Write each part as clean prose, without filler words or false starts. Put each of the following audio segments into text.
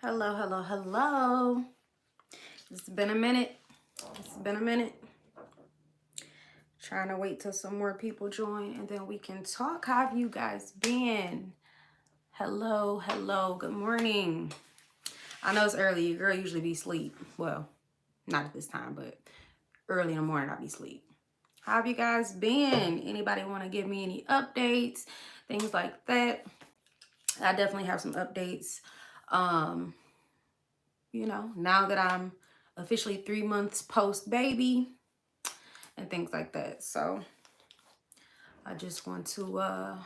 Hello, hello, hello. It's been a minute. Trying to wait till some more people join and then we can talk. How have you guys been? Hello, hello, good morning. I know it's early. Your girl usually be asleep. Well, not at this time, but early in the morning I'll be asleep. How have you guys been? Anybody want to give me any updates? Things like that. I definitely have some updates. Um, now that I'm officially 3 months post baby and things like that. So I just want to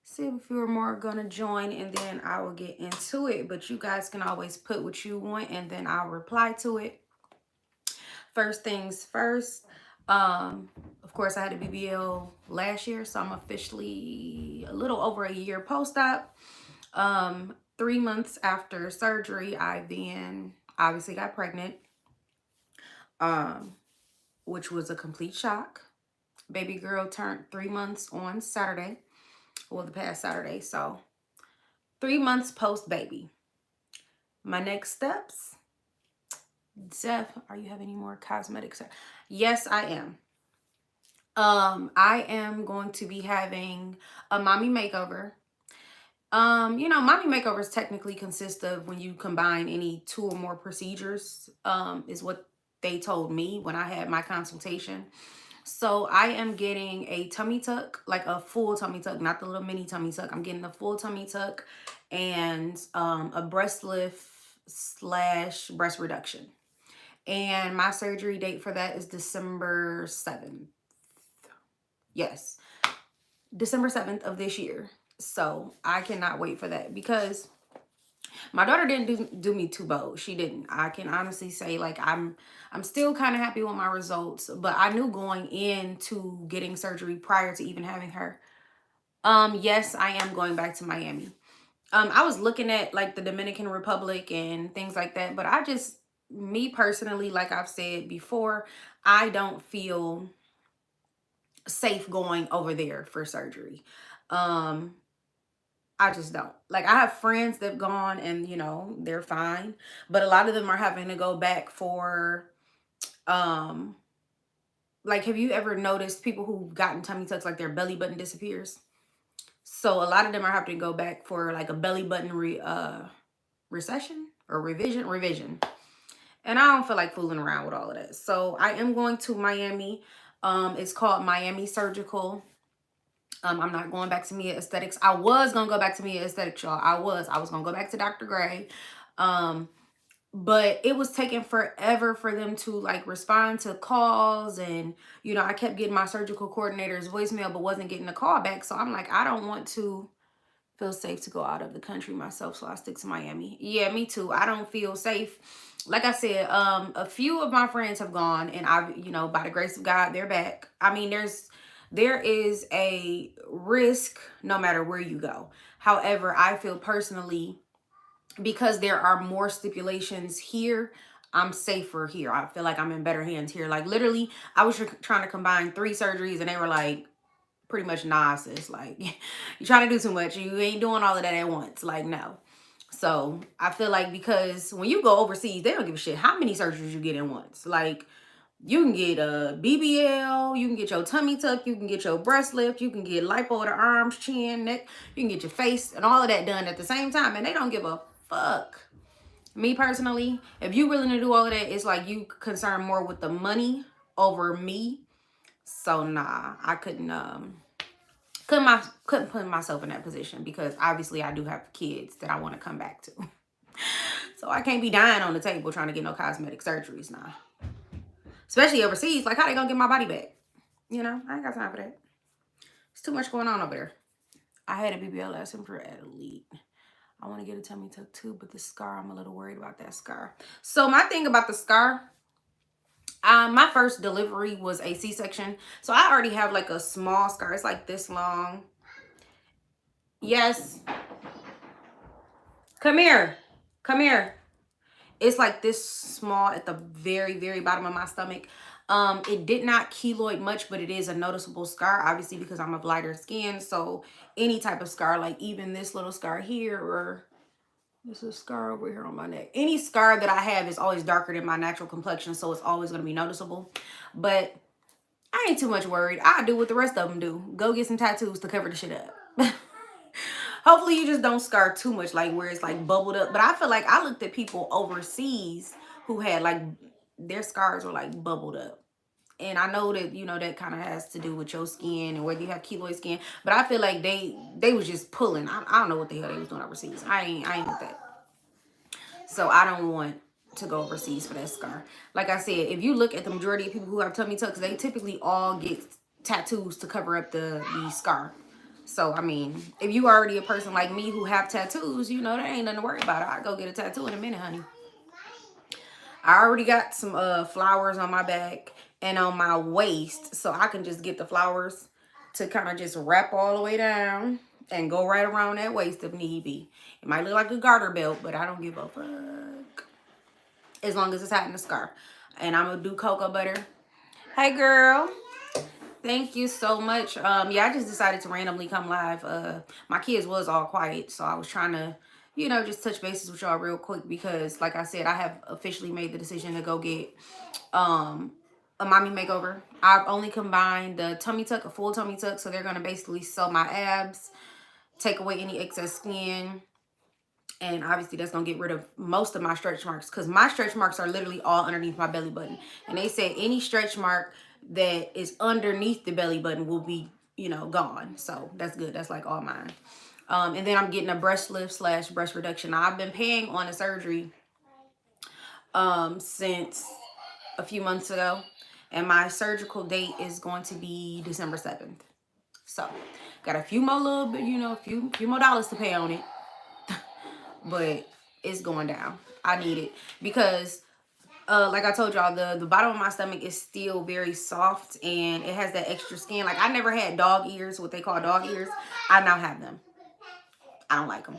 see if a few more are gonna join and then I will get into it. But you guys can always put what you want and then I'll reply to it. First things first. Of course I had a BBL last year, so I'm officially a little over a year post-op. 3 months after surgery, I then obviously got pregnant, which was a complete shock. Baby girl turned 3 months on Saturday, well, the past Saturday. So 3 months post baby. My next steps. Zeph, are you having any more cosmetics? Yes, I am. I am going to be having a mommy makeover. Mommy makeovers technically consist of when you combine any 2 or more procedures, is what they told me when I had my consultation. So I am getting a tummy tuck, like a full tummy tuck, not the little mini tummy tuck. I'm getting a full tummy tuck and a breast lift / breast reduction. And my surgery date for that is December 7th. Yes, December 7th of this year. So I cannot wait for that because my daughter didn't do me too bold. She didn't. I can honestly say, like, I'm still kind of happy with my results, but I knew going into getting surgery prior to even having her. Yes, I am going back to Miami. I was looking at like the Dominican Republic and things like that, but me personally, like I've said before, I don't feel safe going over there for surgery. I just don't. Like, I have friends that have gone and, they're fine. But a lot of them are having to go back for, um, like, have you ever noticed people who've gotten tummy tucks, like their belly button disappears? So a lot of them are having to go back for like a belly button recession or revision. And I don't feel like fooling around with all of that. So I am going to Miami. It's called Miami Surgical. I'm not going back to Mia Aesthetics. I was gonna go back to Mia Aesthetics, y'all. I was gonna go back to Dr. Gray. But it was taking forever for them to like respond to calls, and I kept getting my surgical coordinator's voicemail but wasn't getting a call back. So I'm like, I don't want to feel safe to go out of the country myself, so I stick to Miami. Yeah, me too. I don't feel safe. Like I said, a few of my friends have gone, and by the grace of God, they're back. I mean, there is a risk no matter where you go. However, I feel personally, because there are more stipulations here, I'm safer here. I feel like I'm in better hands here. Like, literally, I was trying to combine 3 surgeries, and they were like, pretty much, nah, sis, like, you're trying to do too much. You ain't doing all of that at once. Like, no. So I feel like, because when you go overseas, they don't give a shit how many surgeries you get in once. Like, you can get a BBL, you can get your tummy tuck, you can get your breast lift, you can get lipo of the arms, chin, neck, you can get your face and all of that done at the same time, and they don't give a fuck. Me personally, if you willing to do all of that, it's like you concerned more with the money over me. So nah, I couldn't put myself in that position, because obviously I do have kids that I want to come back to. So I can't be dying on the table trying to get no cosmetic surgeries now. Especially overseas. Like, how they gonna get my body back? I ain't got time for that. It's too much going on over there. I had a BBL lesson for Elite. I want to get a tummy tuck too, but the scar, I'm a little worried about that scar. So my thing about the scar, my first delivery was a C-section. So I already have like a small scar. It's like this long. Yes. Come here. Come here. It's like this small at the very, very bottom of my stomach. It did not keloid much, but it is a noticeable scar, obviously, because I'm of lighter skin. So any type of scar, like even this little scar here, or This is a scar over here on my neck. Any scar that I have is always darker than my natural complexion, so it's always going to be noticeable. But I ain't too much worried. I do what the rest of them do. Go get some tattoos to cover the shit up. Hopefully you just don't scar too much, like where it's like bubbled up. But I feel like I looked at people overseas who had like their scars were like bubbled up. And I know that, you know, that kind of has to do with your skin and whether you have keloid skin. But I feel like they was just pulling. I don't know what the hell they was doing overseas. I ain't with that. So I don't want to go overseas for that scar. Like I said, if you look at the majority of people who have tummy tucks, they typically all get tattoos to cover up the scar. So, I mean, if you already a person like me who have tattoos, you know, there ain't nothing to worry about. I'll go get a tattoo in a minute, honey. I already got some flowers on my back and on my waist, so I can just get the flowers to kind of just wrap all the way down and go right around that waist if need be. It might look like a garter belt, but I don't give a fuck as long as it's hiding the scar. And I'm gonna do cocoa butter. Hey girl, thank you so much. Yeah, I just decided to randomly come live. My kids was all quiet, so I was trying to, you know, just touch bases with y'all real quick because, like I said, I have officially made the decision to go get a mommy makeover. I've only combined the tummy tuck, a full tummy tuck, so they're gonna basically sew my abs, take away any excess skin, and obviously that's gonna get rid of most of my stretch marks because my stretch marks are literally all underneath my belly button. And they said any stretch mark that is underneath the belly button will be, you know, gone. So that's good. That's like all mine. And then I'm getting a breast lift / breast reduction. Now, I've been paying on a surgery since a few months ago, and my surgical date is going to be December 7th. So got a few more little bit, you know, a few more dollars to pay on it. But it's going down. I need it because like I told y'all, the bottom of my stomach is still very soft and it has that extra skin. Like I never had dog ears, what they call dog ears. I now have them. I don't like them.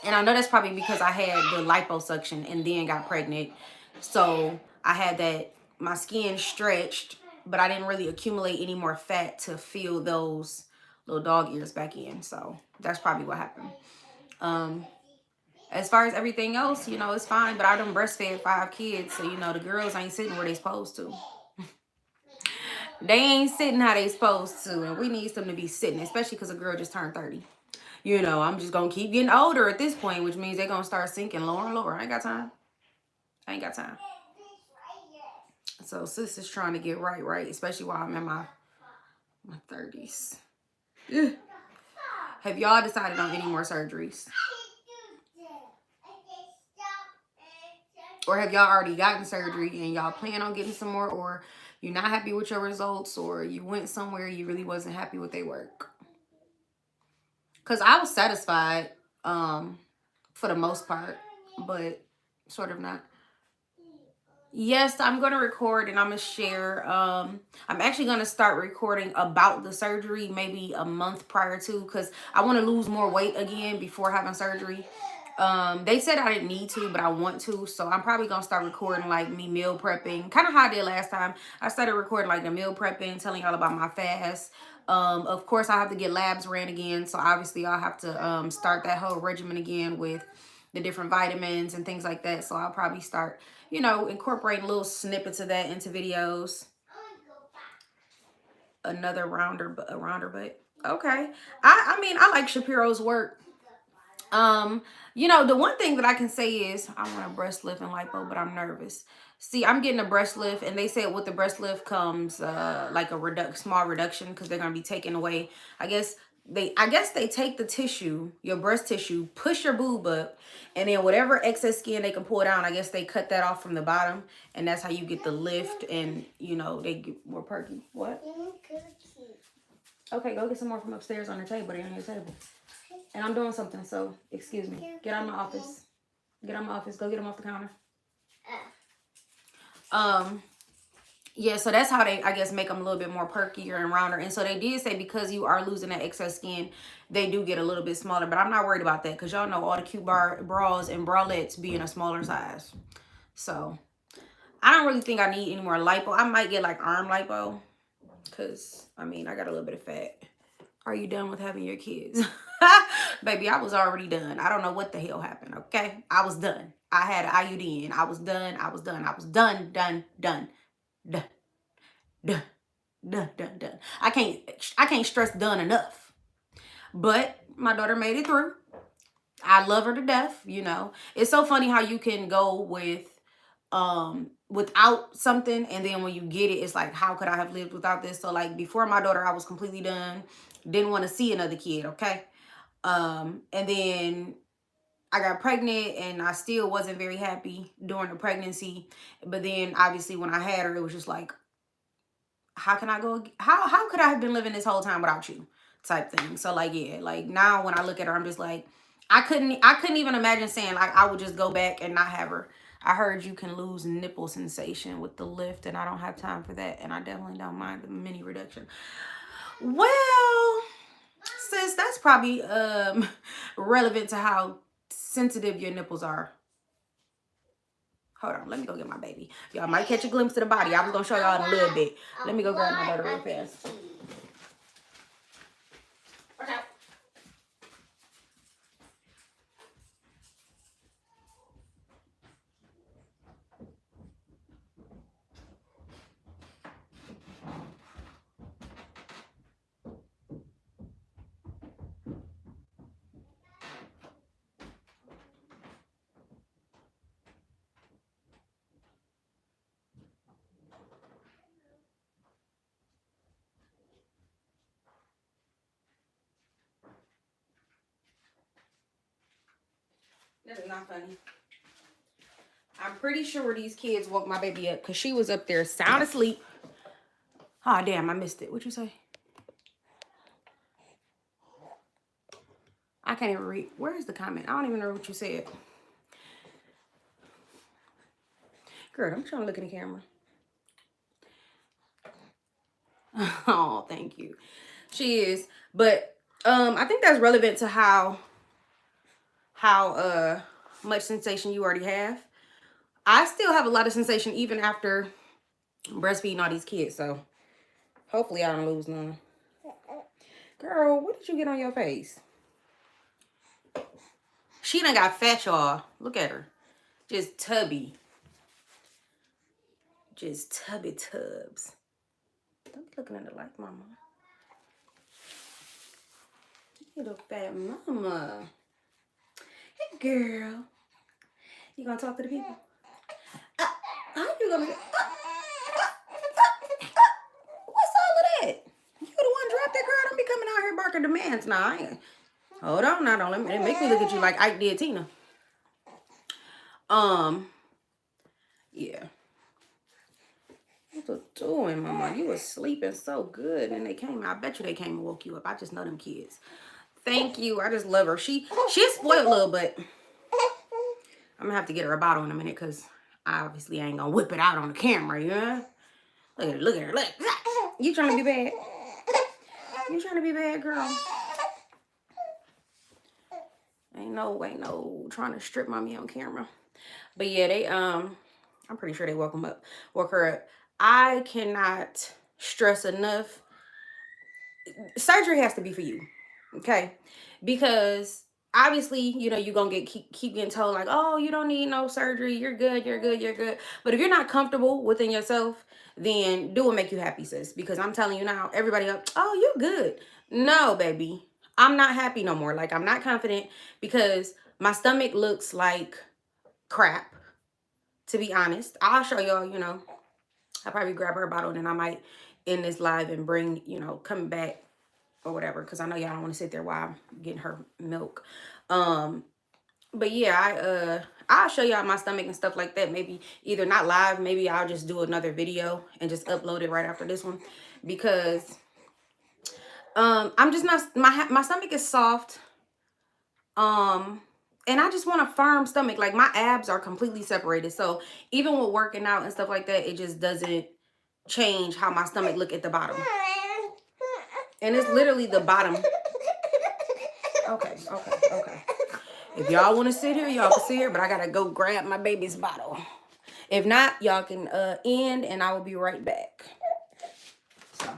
And I know that's probably because I had the liposuction and then got pregnant. So I had that, my skin stretched, but I didn't really accumulate any more fat to fill those little dog ears back in. So that's probably what happened. As far as everything else, you know, it's fine. But I done breastfed 5 kids. So, you know, the girls ain't sitting where they supposed to. They ain't sitting how they supposed to. And we need them to be sitting, especially because a girl just turned 30. You know, I'm just going to keep getting older at this point, which means they're going to start sinking lower and lower. I ain't got time. I ain't got time. So sis is trying to get right, especially while I'm in my 30s. Ugh. Have y'all decided on any more surgeries? Or have y'all already gotten surgery and y'all plan on getting some more, or you're not happy with your results, or you went somewhere you really wasn't happy with their work? Because I was satisfied for the most part, but sort of not. Yes, I'm going to record and I'm going to share. I'm actually going to start recording about the surgery maybe a month prior to, because I want to lose more weight again before having surgery. They said I didn't need to, but I want to. So I'm probably going to start recording like me meal prepping, kind of how I did last time. I started recording like the meal prepping, telling y'all about my fast. Of course, I have to get labs ran again. So obviously I'll have to start that whole regimen again with the different vitamins and things like that. So I'll probably start, you know, incorporating little snippets of that into videos. Another rounder butt. Okay. I mean, I like Shapiro's work. You know, the one thing that I can say is I want a breast lift and lipo, but I'm nervous. See, I'm getting a breast lift, and they said with the breast lift comes like a small reduction because they're gonna be taking away. I guess they take the tissue, your breast tissue, push your boob up, and then whatever excess skin they can pull down, I guess they cut that off from the bottom, and that's how you get the lift, and you know they get more perky. What? Okay, go get some more from upstairs on the table. They're on your table. And I'm doing something, so excuse me. Get out of my office. Get out of my office. Go get them off the counter. Yeah, so that's how they, I guess, make them a little bit more perkier and rounder. And so they did say because you are losing that excess skin, they do get a little bit smaller. But I'm not worried about that because y'all know all the cute bras and bralettes be in a smaller size. So I don't really think I need any more lipo. I might get like arm lipo because, I mean, I got a little bit of fat. Are you done with having your kids? Baby, I was already done. I don't know what the hell happened, okay? I was done. I had an IUD and I was done. I was done. I was done, done, done, done, done, done, done, done. I can't stress done enough. But my daughter made it through. I love her to death, you know. It's so funny how you can go without something, and then when you get it, it's like, how could I have lived without this? So like before my daughter, I was completely done. Didn't want to see another kid, okay? And then I got pregnant and I still wasn't very happy during the pregnancy. But then obviously when I had her, it was just like, how can I go? How could I have been living this whole time without you? Type thing. So like, yeah, like now when I look at her, I'm just like, I couldn't even imagine saying like I would just go back and not have her. I heard you can lose nipple sensation with the lift, and I don't have time for that. And I definitely don't mind the mini reduction. Well, sis, that's probably relevant to how sensitive your nipples are. Hold on, let me go get my baby. Y'all might catch a glimpse of the body. I was gonna show y'all in a little bit. Let me go grab my daughter real fast. Okay. That is not funny. I'm pretty sure these kids woke my baby up because she was up there sound asleep. Oh, damn, I missed it. What'd you say? I can't even read. Where's the comment? I don't even know what you said. Girl, I'm trying to look in the camera. Oh, thank you. She is. But I think that's relevant to how much sensation you already have. I still have a lot of sensation even after breastfeeding all these kids, so hopefully I don't lose none. Girl, what did you get on your face? She done got fat, y'all. Look at her. Just tubby. Just tubby tubs. Don't be looking at the light, mama. Little fat mama. Hey, girl. You gonna talk to the people? How you gonna be? What's all of that? You the one dropped that, girl. Don't be coming out here barking demands. Nah, I ain't. Hold on now. Don't let me make me look at you like Ike did Tina. Yeah. What you doing, mama? You was sleeping so good, and they came. I bet you they came and woke you up. I just know them kids. Thank you. I just love her. She's spoiled a little, but I'm gonna have to get her a bottle in a minute because I obviously ain't gonna whip it out on the camera, yeah? Look at her, look at her, look. You trying to be bad? You trying to be bad, girl? Ain't no trying to strip mommy on camera. But yeah, they I'm pretty sure they woke her up. I cannot stress enough. Surgery has to be for you, okay? Because obviously, you know, you're gonna keep getting told like, oh, you don't need no surgery, you're good, you're good, you're good. But if you're not comfortable within yourself, then do what make you happy, sis. Because I'm telling you now, everybody up, oh, you're good. No, baby, I'm not happy no more. Like, I'm not confident because my stomach looks like crap, to be honest. I'll show y'all, you know, I'll probably grab her a bottle and then I might end this live and bring, you know, coming back or whatever, because I know y'all don't want to sit there while I'm getting her milk. But yeah, I'll show y'all my stomach and stuff like that. Maybe either not live, maybe I'll just do another video and just upload it right after this one, because I'm just not, my stomach is soft. And I just want a firm stomach. Like, my abs are completely separated. So even with working out and stuff like that, it just doesn't change how my stomach look at the bottom. And it's literally the bottom. Okay. If y'all want to sit here, y'all can sit here, but I gotta go grab my baby's bottle. If not, y'all can end and I will be right back. So.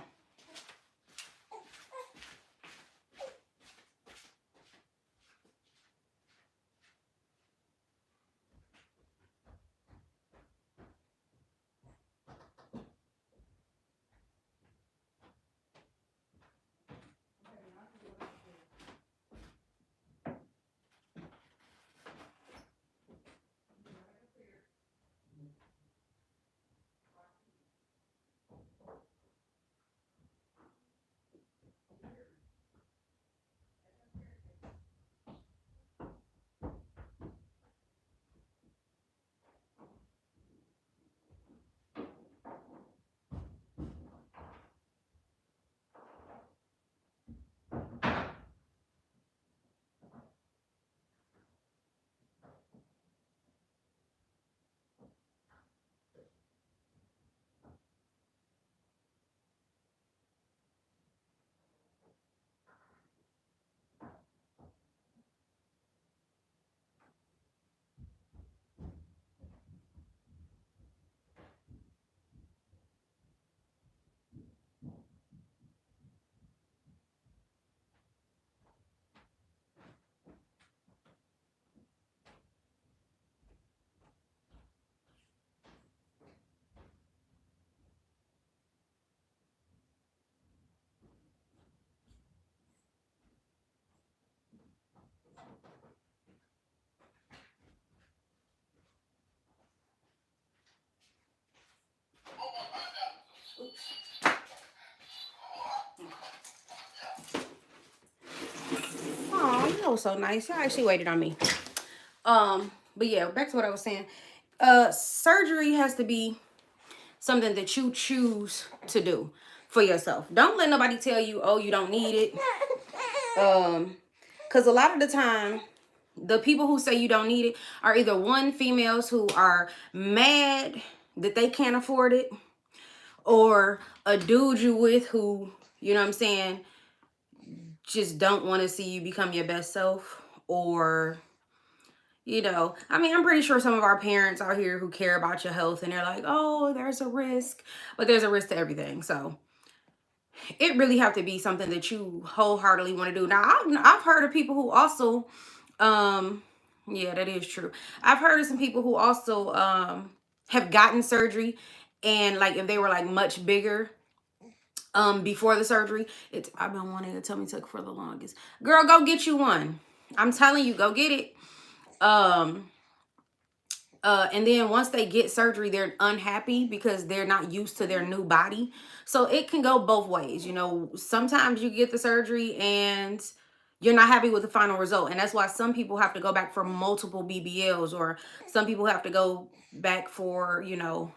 oh so nice. Y'all actually waited on me. But yeah, back to what I was saying. Surgery has to be something that you choose to do for yourself. Don't let nobody tell you, oh, you don't need it. Because a lot of the time, the people who say you don't need it are either one, females who are mad that they can't afford it, or a dude you with who, you know what I'm saying, just don't want to see you become your best self. Or, you know, I mean, I'm pretty sure some of our parents out here who care about your health and they're like, oh, there's a risk, but there's a risk to everything. So it really have to be something that you wholeheartedly want to do. Now, I've heard of people who also, yeah, that is true. I've heard of some people who also have gotten surgery, and like if they were like much bigger before the surgery, it's I've been wanting a tummy tuck for the longest. Girl, go get you one. I'm telling you, go get it. Um and then once they get surgery, they're unhappy because they're not used to their new body. So it can go both ways. You know, sometimes you get the surgery and you're not happy with the final result. And that's why some people have to go back for multiple BBLs, or some people have to go back for, you know,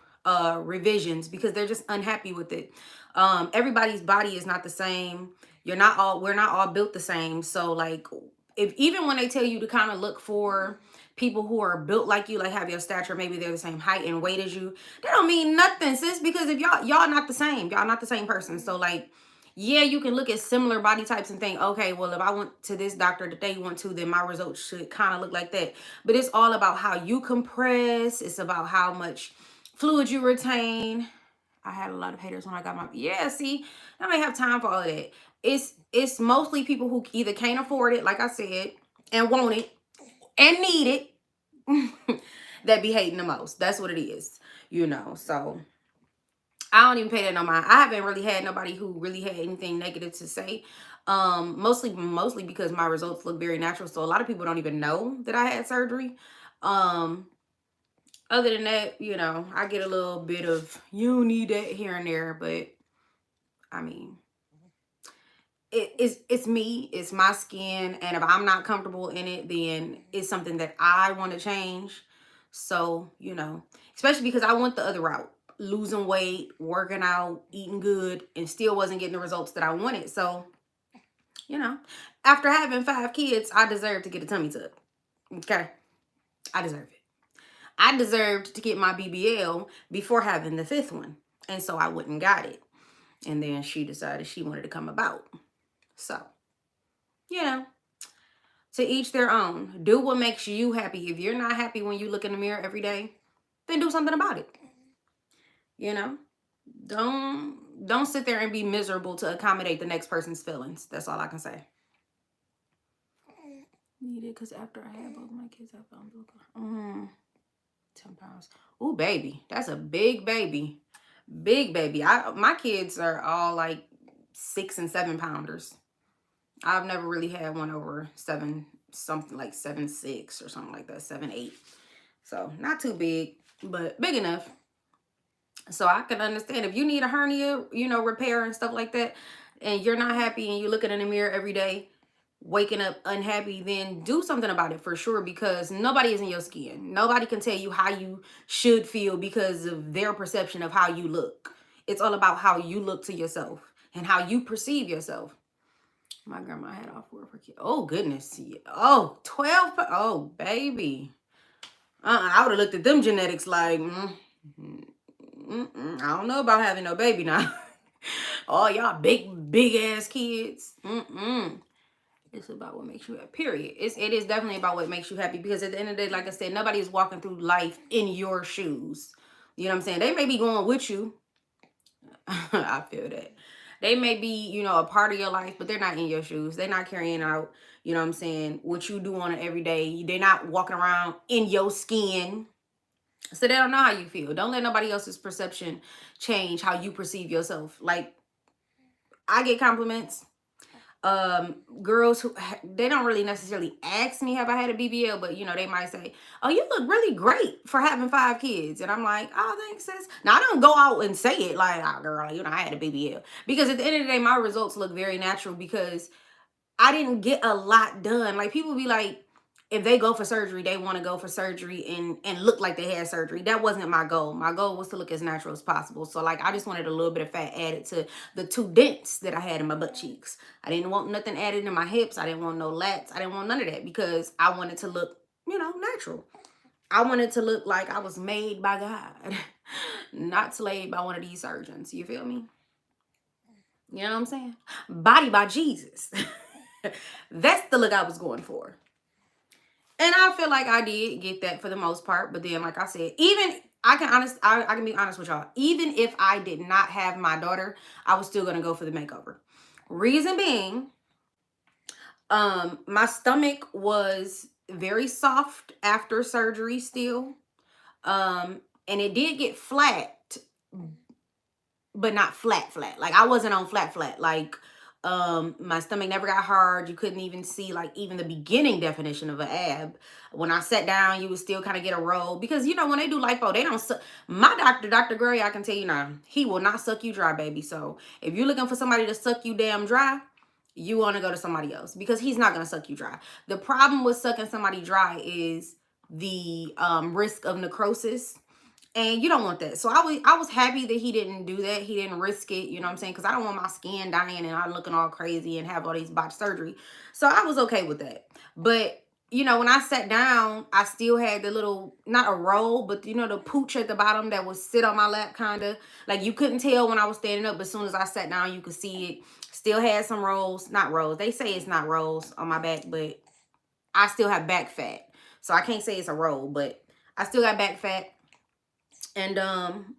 revisions because they're just unhappy with it. Everybody's body is not the same. We're not all built the same. So like, if even when they tell you to kind of look for people who are built like you, like have your stature, maybe they're the same height and weight as you, that don't mean nothing, sis, because if y'all not the same, y'all not the same person. So like, yeah, you can look at similar body types and think, okay, well, if I went to this doctor that they went to, then my results should kind of look like that. But it's all about how you compress. It's about how much fluid you retain. I had a lot of haters when I got my, yeah, see, I may have time for all of that. It's mostly people who either can't afford it, like I said, and want it and need it that be hating the most. That's what it is, you know. So I don't even pay that no mind. I haven't really had nobody who really had anything negative to say. Mostly because my results look very natural. So a lot of people don't even know that I had surgery. Um, Other than that, you know, I get a little bit of you don't need that here and there, but I mean, it's me, it's my skin, and if I'm not comfortable in it, then it's something that I want to change. So, you know, especially because I went the other route, losing weight, working out, eating good, and still wasn't getting the results that I wanted. So, you know, after having 5 kids, I deserve to get a tummy tuck. Okay, I deserve it. I deserved to get my BBL before having the 5th one, and so I wouldn't got it. And then she decided she wanted to come about. So, you know, to each their own. Do what makes you happy. If you're not happy when you look in the mirror every day, then do something about it. You know, don't sit there and be miserable to accommodate the next person's feelings. That's all I can say. Needed because after I had both my kids, I found 10 pounds. Ooh, baby, that's a big baby. Big baby. My kids are all like 6 and 7 pounders. I've never really had one over 7, something like 7'6" or something like that, 7'8". So not too big, but big enough. So I can understand if you need a hernia, you know, repair and stuff like that, and you're not happy and you looking in the mirror every day, waking up unhappy, then do something about it for sure, because nobody is in your skin. Nobody can tell you how you should feel because of their perception of how you look. It's all about how you look to yourself and how you perceive yourself. My grandma had all 4 of her kids. Oh, goodness. Oh, 12. Oh, baby. I would have looked at them genetics like, I don't know about having no baby now. Oh, y'all big ass kids. It's about what makes you happy. Period. It is definitely about what makes you happy, because at the end of the day, like I said, nobody is walking through life in your shoes. You know what I'm saying? They may be going with you. I feel that. They may be, you know, a part of your life, but they're not in your shoes. They're not carrying out, you know what I'm saying, what you do on it every day. They're not walking around in your skin. So they don't know how you feel. Don't let nobody else's perception change how you perceive yourself. Like, I get compliments. Girls who, they don't really necessarily ask me have I had a BBL, but you know, they might say, oh, you look really great for having 5 kids. And I'm like, oh, thanks, sis. Now I don't go out and say it like, oh, girl, you know, I had a BBL, because at the end of the day, my results look very natural, because I didn't get a lot done. Like, people be like, if they go for surgery, they want to go for surgery and look like they had surgery. That wasn't my goal. My goal was to look as natural as possible. So, like, I just wanted a little bit of fat added to the 2 dents that I had in my butt cheeks. I didn't want nothing added in my hips. I didn't want no lats. I didn't want none of that because I wanted to look, you know, natural. I wanted to look like I was made by God, not slayed by one of these surgeons. You feel me? You know what I'm saying? Body by Jesus. That's the look I was going for. And I feel like I did get that for the most part. But then, like I said, even I can be honest with y'all. Even if I did not have my daughter, I was still gonna go for the makeover. Reason being, my stomach was very soft after surgery still. And it did get flat, but not flat. Like, I wasn't on flat. Like, my stomach never got hard. You couldn't even see, like, even the beginning definition of an ab. When I sat down, you would still kind of get a roll, because, you know, when they do lipo, they don't suck. My doctor, Dr. Gray, I can tell you now, he will not suck you dry, baby. So if you're looking for somebody to suck you damn dry, you want to go to somebody else, because he's not going to suck you dry. The problem with sucking somebody dry is the risk of necrosis. And you don't want that. So I was happy that he didn't do that. He didn't risk it, you know what I'm saying? Because I don't want my skin dying and I'm looking all crazy and have all these botched surgery. So I was okay with that. But, you know, when I sat down, I still had the little, not a roll, but, you know, the pooch at the bottom that would sit on my lap, kind of. Like, you couldn't tell when I was standing up, but as soon as I sat down, you could see it. Still had some rolls. Not rolls. They say it's not rolls on my back, but I still have back fat. So I can't say it's a roll, but I still got back fat. And I'm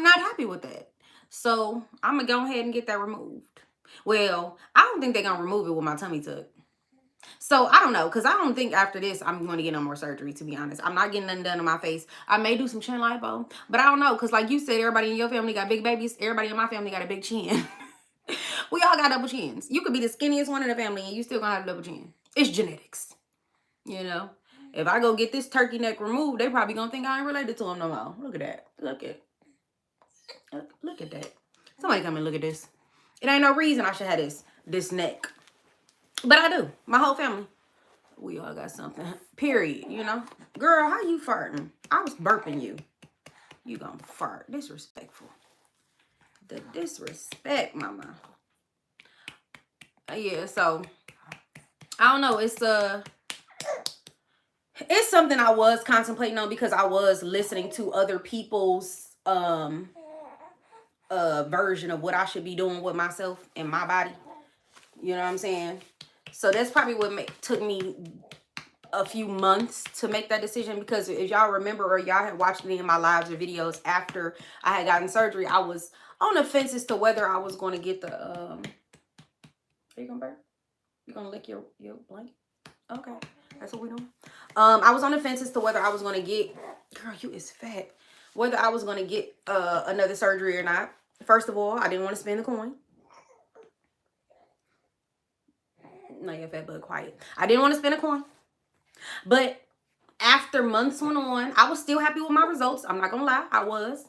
not happy with that. So I'm going to go ahead and get that removed. Well, I don't think they're going to remove it with my tummy tuck. So I don't know, because I don't think after this I'm going to get no more surgery, to be honest. I'm not getting nothing done on my face. I may do some chin lipo, but I don't know, because like you said, everybody in your family got big babies. Everybody in my family got a big chin. We all got double chins. You could be the skinniest one in the family and you still going to have a double chin. It's genetics, you know. If I go get this turkey neck removed, they probably gonna think I ain't related to him no more. Look at that. Look at that. Somebody come and look at this. It ain't no reason I should have this neck. But I do. My whole family. We all got something. Period, you know. Girl, how you farting? I was burping you. You gonna fart. Disrespectful. The disrespect, mama. Yeah, so I don't know. It's something I was contemplating on, because I was listening to other people's version of what I should be doing with myself and my body. You know what I'm saying? So that's probably what took me a few months to make that decision, because if y'all remember, or y'all had watched any of my lives or videos after I had gotten surgery, I was on the fence as to whether I was going to get the are you gonna burp? You gonna lick your blanket? Okay, that's what we doing. I was on the fence as to whether I was going to get, girl, you is fat, whether I was going to get another surgery or not. First of all, I didn't want to spend the coin. No, you're fat, but quiet. I didn't want to spend a coin. But after months went on, I was still happy with my results. I'm not going to lie, I was.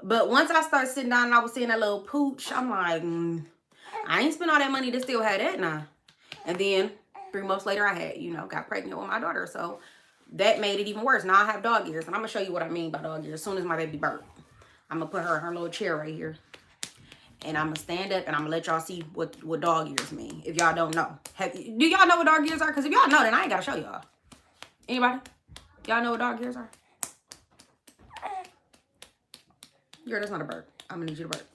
But once I started sitting down and I was seeing that little pooch, I'm like, I ain't spent all that money to still have that now. And then 3 months later, I had, you know, got pregnant with my daughter. So that made it even worse. Now I have dog ears. And I'm going to show you what I mean by dog ears as soon as my baby birth. I'm going to put her in her little chair right here. And I'm going to stand up and I'm going to let y'all see what dog ears mean. If y'all don't know. Do y'all know what dog ears are? Because if y'all know, then I ain't got to show y'all. Anybody? Y'all know what dog ears are? Girl, that's not a burp. I'm going to need you to burp.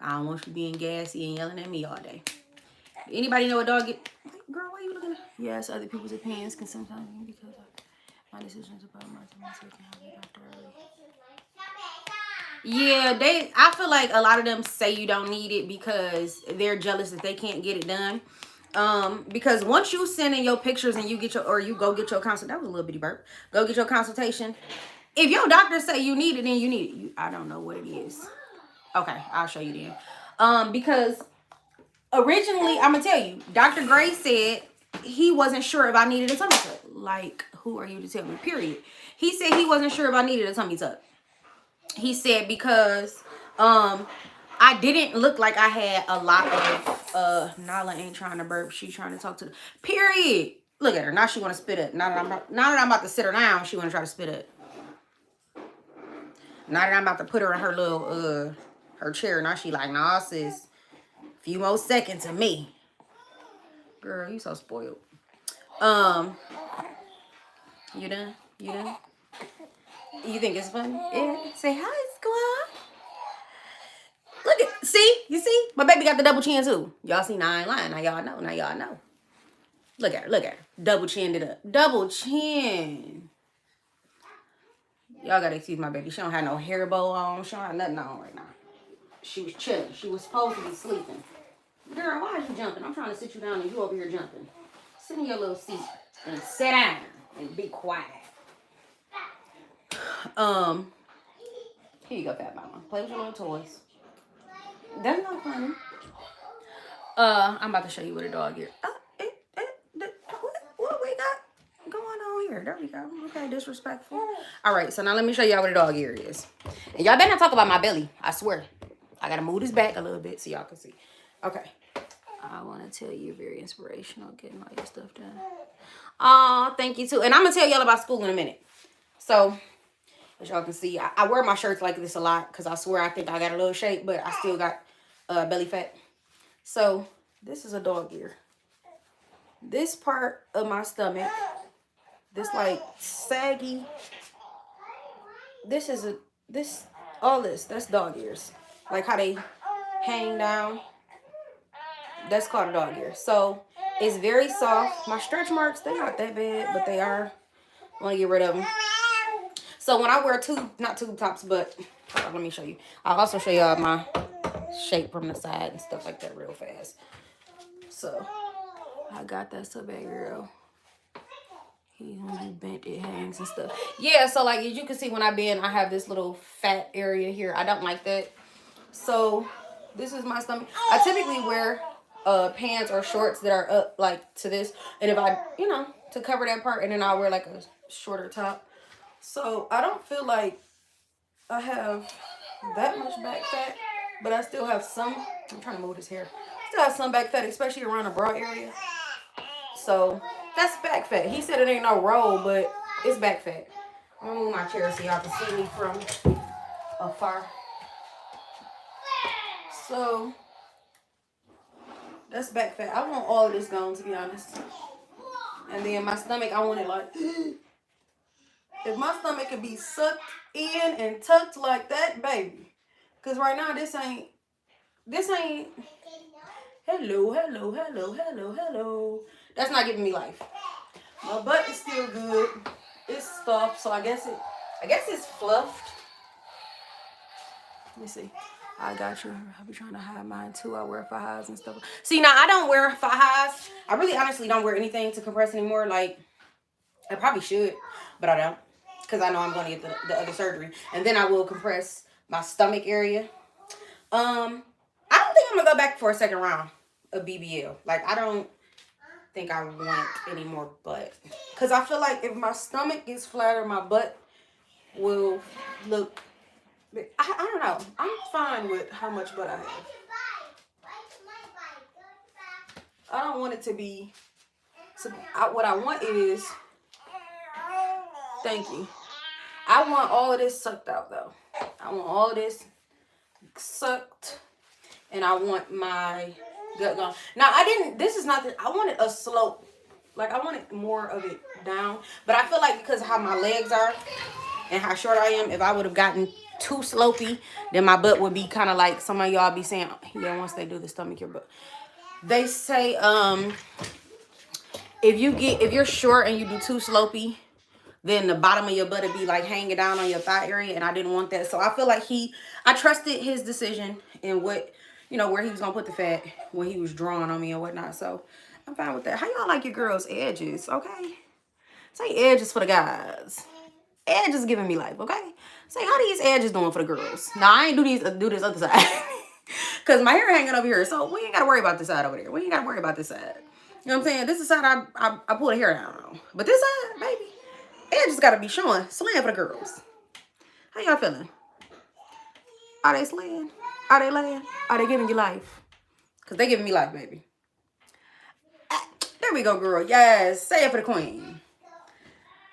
I don't want you being gassy and yelling at me all day. Anybody know what dog ears? Girl, why are you looking at? Yes, other people's opinions can sometimes be because of my decisions about myself and how they doctor early. Yeah, I feel like a lot of them say you don't need it because they're jealous that they can't get it done. Because once you send in your pictures and you go get your consult, that was a little bitty burp. Go get your consultation. If your doctor say you need it, then you need it. I don't know what it is. Okay, I'll show you then. Because originally, I'm gonna tell you, Dr. Gray said he wasn't sure if I needed a tummy tuck. Like, who are you to tell me? Period. He said he wasn't sure if I needed a tummy tuck. He said because I didn't look like I had a lot of Nala ain't trying to burp. She's trying to talk to the period. Look at her. Now she want to spit up. Now that I'm about to sit her down, she want to try to spit up. Now that I'm about to put her in her little her chair, now she like, nah, sis. Few more seconds of me. Girl, you so spoiled. You done? You done? You think it's funny? Yeah. Say hi, squad. Look at, see? You see? My baby got the double chin too. Y'all see? Now I ain't lying. Now y'all know. Now y'all know. Look at her. Look at her. Double chinned it up. Double chin. Y'all gotta excuse my baby. She don't have no hair bow on. She don't have nothing on right now. She was chilling. She was supposed to be sleeping. Girl, why are you jumping? I'm trying to sit you down and you over here jumping. Sit in your little seat and sit down and be quiet. Here you go, fat mama. Play with your little toys. That's not funny. I'm about to show you what a dog is. What we got going on here? There we go. Okay, disrespectful. All right, so now let me show y'all what a dog ear is. And y'all better not talk about my belly. I swear. I gotta move this back a little bit so y'all can see. Okay. I want to tell you, very inspirational, getting all your stuff done. Oh, thank you too. And I'm gonna tell y'all about school in a minute. So, as y'all can see, I wear my shirts like this a lot because I swear I think I got a little shape, but I still got belly fat. So, this is a dog ear. This part of my stomach, this like saggy, that's dog ears. Like how they hang down. That's called a dog ear. So it's very soft. My stretch marks, they're not that bad, but they are. I want to get rid of them. So when I wear not tube tops, but let me show you. I'll also show y'all my shape from the side and stuff like that real fast. So I got that so bad, girl. When you bent, it hangs and stuff. Yeah, so like as you can see when I bend, I have this little fat area here. I don't like that. So this is my stomach. I typically wear pants or shorts that are up like to this, and if I to cover that part, and then I'll wear like a shorter top. So I don't feel like I have that much back fat, but I still have some. I'm trying to move this hair. Still have some back fat, especially around the bra area. So that's back fat. He said it ain't no roll, but it's back fat. I'm gonna move my chair so y'all can see me from afar. So that's back fat. I want all of this gone, to be honest. And then my stomach, I want it like, if my stomach could be sucked in and tucked like that, baby. Because right now, this ain't, hello. That's not giving me life. My butt is still good. It's stuffed, so I guess it's fluffed. Let me see. I got you. I be trying to hide mine too. I wear thigh highs and stuff. See, now I don't wear thigh highs. I really honestly don't wear anything to compress anymore. Like, I probably should, but I don't. Because I know I'm going to get the other surgery. And then I will compress my stomach area. I don't think I'm going to go back for a second round of BBL. Like, I don't think I want any more butt. Because I feel like if my stomach gets flatter, my butt will look... I don't know. I'm fine with how much butt I have. I don't want it to be... So what I want is... Thank you. I want all of this sucked out, though. I want all of this sucked. And I want my gut gone. Now, this is not I wanted a slope. Like, I wanted more of it down. But I feel like because of how my legs are and how short I am, if I would have gotten too slopey, then my butt would be kind of like some of y'all be saying, yeah, once they do the stomach, your butt. They say, if you're short and you do too slopey, then the bottom of your butt would be like hanging down on your thigh area, and I didn't want that. So I feel like I trusted his decision in what, where he was gonna put the fat when he was drawing on me or whatnot. So I'm fine with that. How y'all like your girls' edges? Okay, say edges for the guys. Edges giving me life. Okay, say how these edges doing for the girls. Now I ain't do this other side because my hair hanging over here, so we ain't gotta worry about this side over there. We ain't gotta worry about this side. You know what I'm saying? This is the side I pull the hair down on, but this side, baby. Edges gotta be showing. Slaying for the girls. How y'all feeling? Are they slaying? Are they laying? Are they giving you life? Because they giving me life, baby. There we go, girl. Yes. Say it for the queen.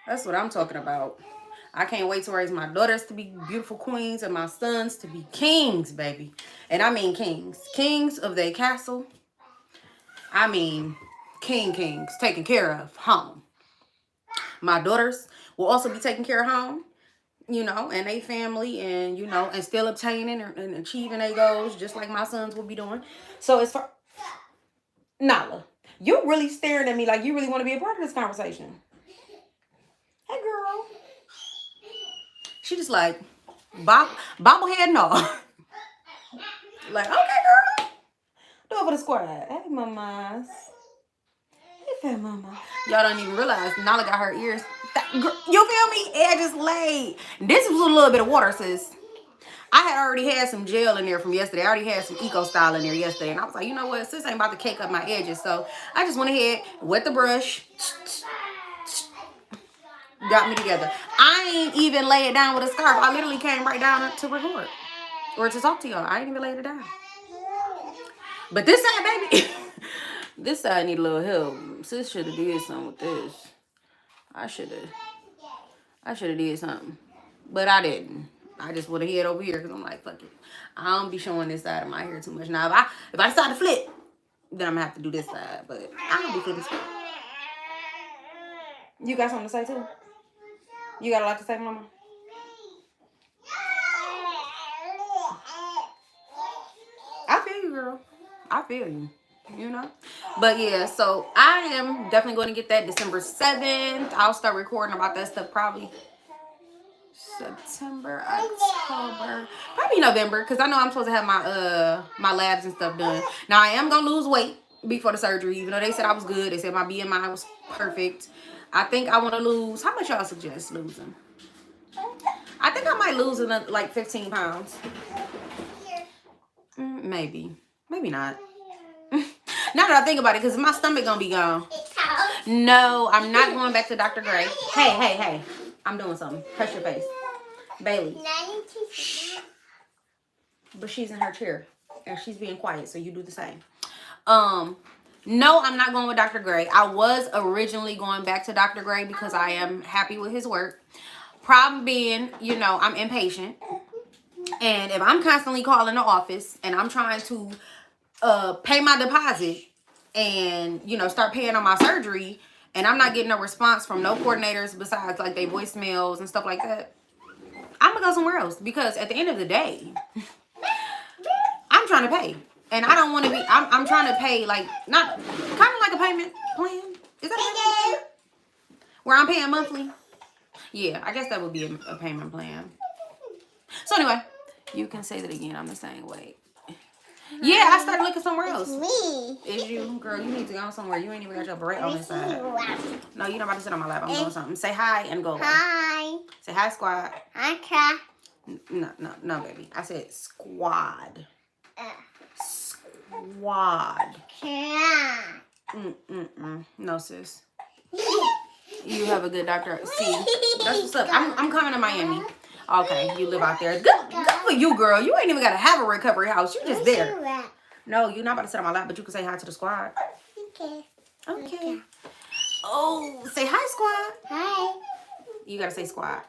That's what I'm talking about. I can't wait to raise my daughters to be beautiful queens and my sons to be kings, baby. And I mean kings. Kings of their castle. I mean kings taken care of home. My daughters will also be taking care of home, you know, and they family, and, you know, and still obtaining and achieving their goals just like my sons will be doing. So as far... Nala, you really staring at me like you really want to be a part of this conversation. Hey, girl. She just like, bobblehead no. Like, okay, girl. Do it for the squad. Hey, mamas. Hey, fat mama. Y'all don't even realize Nala got her ears. You feel me? Edges laid. This was a little bit of water, sis. I had already had some gel in there from yesterday. I already had some Eco Style in there yesterday. And I was like, you know what? Sis ain't about to cake up my edges. So I just went ahead, wet the brush. Got me together. I ain't even lay it down with a scarf. I literally came right down to record. Or to talk to y'all. I ain't even laid it down. But this side, baby. This side need a little help. Sis should have did something with this. I should have did something. But I didn't. I just would have head over here because I'm like, fuck it. I don't be showing this side of my hair too much. Now, if I decide to flip, then I'm going to have to do this side. But I don't be flipping stuff. You got something to say, too? You got a lot to say, mama? I feel you, girl. I feel you. You know? But, yeah, so I am definitely going to get that December 7th. I'll start recording about that stuff probably September, October, probably November, because I know I'm supposed to have my labs and stuff done. Now I am gonna lose weight before the surgery, even though they said I was good. They said my BMI was perfect. I think I want to lose. How much y'all suggest losing? I think I might lose like 15 pounds. Maybe not. Now that I think about it, because my stomach gonna be gone. No, I'm not going back to Dr. Gray. Hey. I'm doing something. Press your face. Bailey. Shh. But she's in her chair. And she's being quiet, so you do the same. No, I'm not going with Dr. Gray. I was originally going back to Dr. Gray because I am happy with his work. Problem being, you know, I'm impatient. And if I'm constantly calling the office and I'm trying to pay my deposit and, you know, start paying on my surgery, and I'm not getting a response from no coordinators besides like their voicemails and stuff like that, I'm gonna go somewhere else. Because at the end of the day, I'm trying to pay. And I don't want to be, I'm trying to pay like, not, kind of like a payment plan. Is that a payment plan? Where I'm paying monthly? Yeah, I guess that would be a payment plan. So anyway, you can say that again. I'm the same way. Yeah, I started looking somewhere else. Me. Is you? Girl, you need to go somewhere. You ain't even got your beret on this side. No, you're not about to sit on my lap. I'm doing something. Say hi and go away. Hi. Say hi, squad. Hi, No, baby. I said squad. Squad. No, sis. You have a good doctor. See, that's what's up. I'm coming to Miami. Okay, you live out there. Good for you, girl. You ain't even got to have a recovery house. You just there. No, you're not about to sit on my lap, but you can say hi to the squad. Okay. Oh, say hi, squad. Hi. You got to say squad.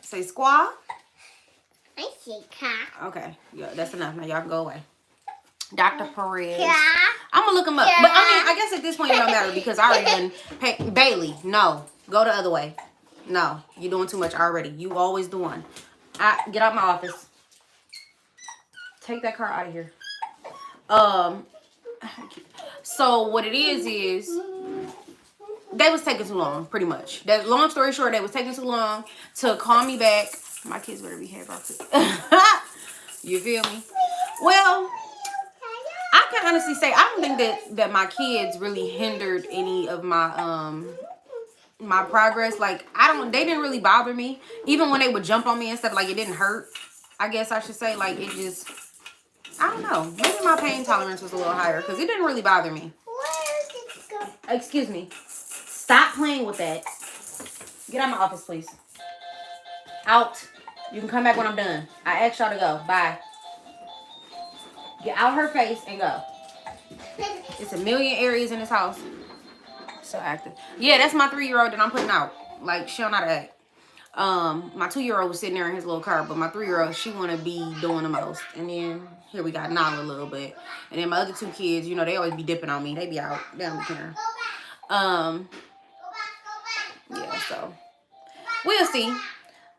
Say squad. I see car. Okay, yeah, that's enough. Now y'all can go away. Dr. Perez. Yeah. I'm going to look him up. But I mean, I guess at this point it don't matter because I already done paid. Bailey, no. Go the other way. No, you're doing too much already. You always the one. Get out my office. Take that car out of here. So what it is they was taking too long, pretty much. That long story short, they was taking too long to call me back. My kids better behave real quick. You feel me? Well, I can honestly say I don't think that my kids really hindered any of my my progress. Like they didn't really bother me. Even when they would jump on me and stuff, like it didn't hurt. I guess I should say, like it just, I don't know. Maybe my pain tolerance was a little higher because it didn't really bother me. Excuse me. Stop playing with that. Get out of my office, please. Out. You can come back when I'm done. I asked y'all to go. Bye. Get out her face and go. It's a million areas in this house. So active. Yeah, that's my 3-year-old that I'm putting out. Like, she don't know how to act. My 2-year-old was sitting there in his little car, but my 3-year-old, she want to be doing the most. And then here we got Nala a little bit. And then my other 2 kids, you know, they always be dipping on me. They be out. They don't be caring. Yeah, so we'll see.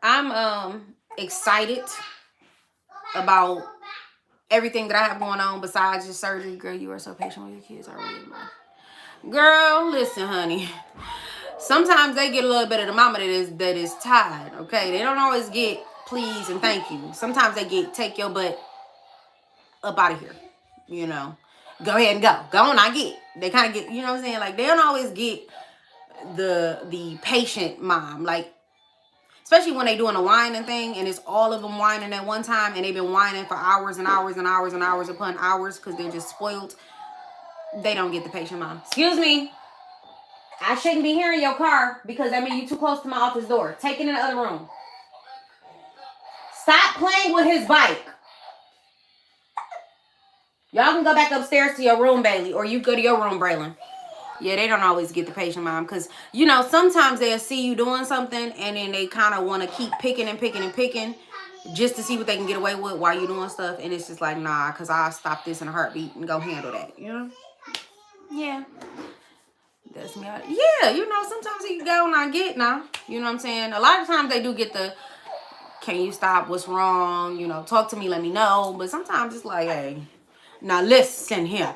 I'm excited about everything that I have going on besides just surgery. Girl, you are so patient with your kids already. Girl, listen, honey. Sometimes they get a little bit of the mama that is tired, okay? They don't always get please and thank you. Sometimes they get take your butt up out of here, you know. Go ahead and go. Go on, I get. They kind of get, you know what I'm saying? Like, they don't always get the patient mom. Like, especially when they doing a whining thing and it's all of them whining at one time and they've been whining for hours and hours and hours and hours upon hours because they're just spoiled. They don't get the patient mom. Excuse me. I shouldn't be here in your car because that means you too close to my office door. Take it in the other room. Stop playing with his bike. Y'all can go back upstairs to your room, Bailey, or you go to your room, Braylon. Yeah, they don't always get the patient mom because, you know, sometimes they'll see you doing something and then they kind of want to keep picking and picking and picking just to see what they can get away with while you're doing stuff. And it's just like, nah, because I'll stop this in a heartbeat and go handle that, you know? Yeah. That's me. Yeah, you know, sometimes you go and I get now. You know what I'm saying? A lot of times they do get the, can you stop? What's wrong? You know, talk to me, let me know. But sometimes it's like, hey, now listen here.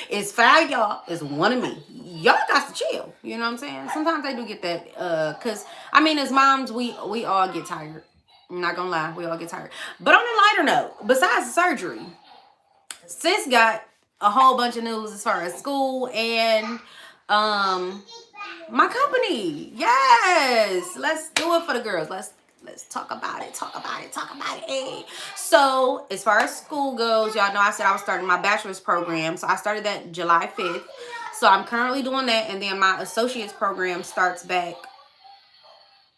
It's 5 y'all. It's 1 of me. Y'all got to chill. You know what I'm saying? Sometimes they do get that. Cause I mean, as moms, we all get tired. I'm not gonna lie, we all get tired. But on a lighter note, besides the surgery, sis got a whole bunch of news as far as school and my company. Yes, let's do it for the girls. Let's talk about it. Talk about it. Talk about it. Hey. So as far as school goes, y'all know I said I was starting my bachelor's program. So I started that July 5th. So I'm currently doing that, and then my associate's program starts back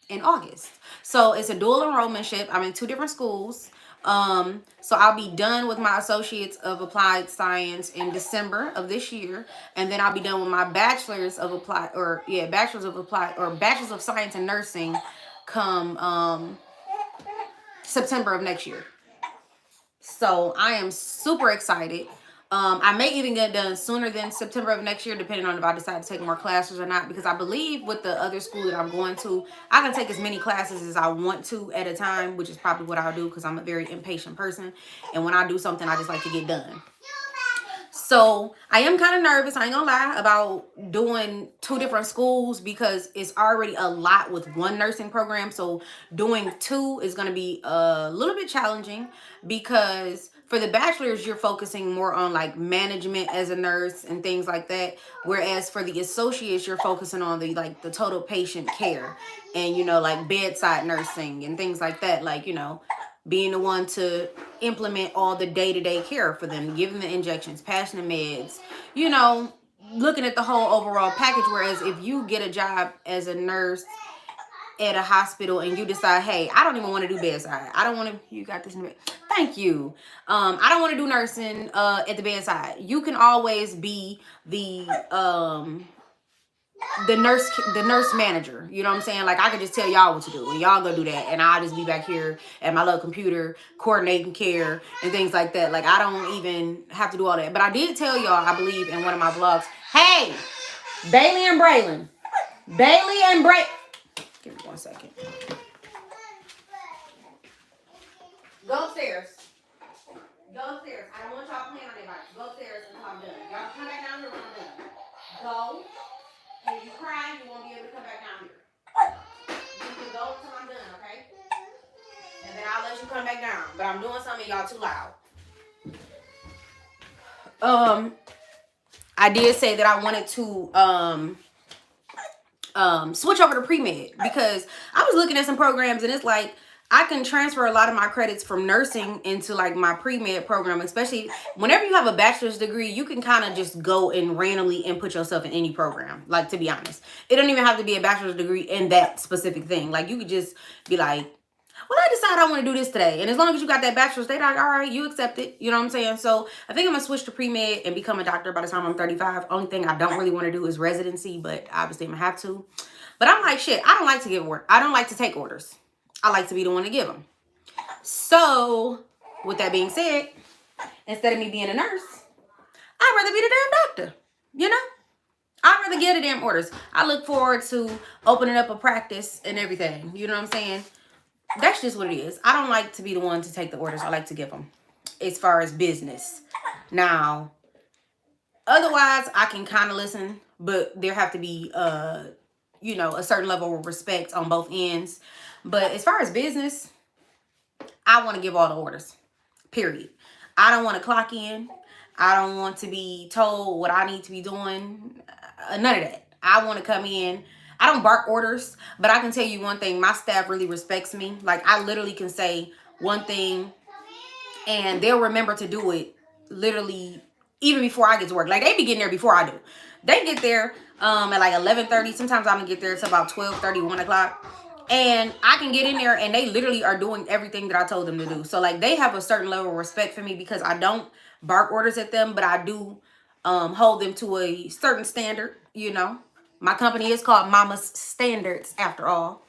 in August. So it's a dual enrollmentship. I'm in 2 different schools. So I'll be done with my associates of applied science in December of this year, and then I'll be done with my bachelor's of bachelor's of science in nursing come September of next year. So I am super excited. I may even get done sooner than September of next year, depending on if I decide to take more classes or not, because I believe with the other school that I'm going to, I can take as many classes as I want to at a time, which is probably what I'll do because I'm a very impatient person. And when I do something, I just like to get done. So I am kind of nervous, I ain't gonna lie, about doing 2 different schools because it's already a lot with one nursing program. So doing 2 is gonna be a little bit challenging because for the bachelor's, you're focusing more on like management as a nurse and things like that. Whereas for the associates, you're focusing on the total patient care and, you know, like bedside nursing and things like that. Like, you know, being the one to implement all the day-to-day care for them, giving the injections, passing the meds, you know, looking at the whole overall package. Whereas if you get a job as a nurse at a hospital and you decide, hey, I don't even want to do bedside. I don't want to, you got this in the bed. Thank you. I don't want to do nursing at the bedside. You can always be the nurse manager. You know what I'm saying? Like, I could just tell y'all what to do and y'all go do that, and I'll just be back here at my little computer coordinating care and things like that. Like, I don't even have to do all that. But I did tell y'all, I believe in one of my vlogs, hey, Bailey and Braylon, give me 1 second. Go upstairs. I don't want y'all playing on anybody. Go upstairs until I'm done. Y'all come back down here when I'm done. Go. And if you cry, you won't be able to come back down here. You can go until I'm done, okay? And then I'll let you come back down. But I'm doing something, y'all too loud. I did say that I wanted to switch over to pre-med because I was looking at some programs and it's like I can transfer a lot of my credits from nursing into like my pre-med program, especially whenever you have a bachelor's degree, you can kind of just go and randomly input yourself in any program. Like, to be honest, it don't even have to be a bachelor's degree in that specific thing. Like, you could just be like, Well, I decide I want to do this today. And as long as you got that bachelor's, they like, all right, you accept it. You know what I'm saying? So I think I'm going to switch to pre-med and become a doctor by the time I'm 35. Only thing I don't really want to do is residency, but obviously I'm going to have to. But I'm like, shit, I don't like to give orders. I don't like to take orders. I like to be the one to give them. So with that being said, instead of me being a nurse, I'd rather be the damn doctor. You know? I'd rather get the damn orders. I look forward to opening up a practice and everything. You know what I'm saying? That's just what it is. I don't like to be the one to take the orders. I like to give them as far as business. Now, otherwise, I can kind of listen, but there have to be, you know, a certain level of respect on both ends. But as far as business, I want to give all the orders, period. I don't want to clock in. I don't want to be told what I need to be doing. None of that. I want to come in. I don't bark orders, but I can tell you one thing. My staff really respects me. Like, I literally can say one thing and they'll remember to do it literally even before I get to work. Like, they be getting there before I do. They get there at like 11:30. Sometimes I'm going to get there until about 12:30, 1 o'clock. And I can get in there and they literally are doing everything that I told them to do. So, like, they have a certain level of respect for me because I don't bark orders at them, but I do hold them to a certain standard, you know. My company is called Mama's Standards, after all.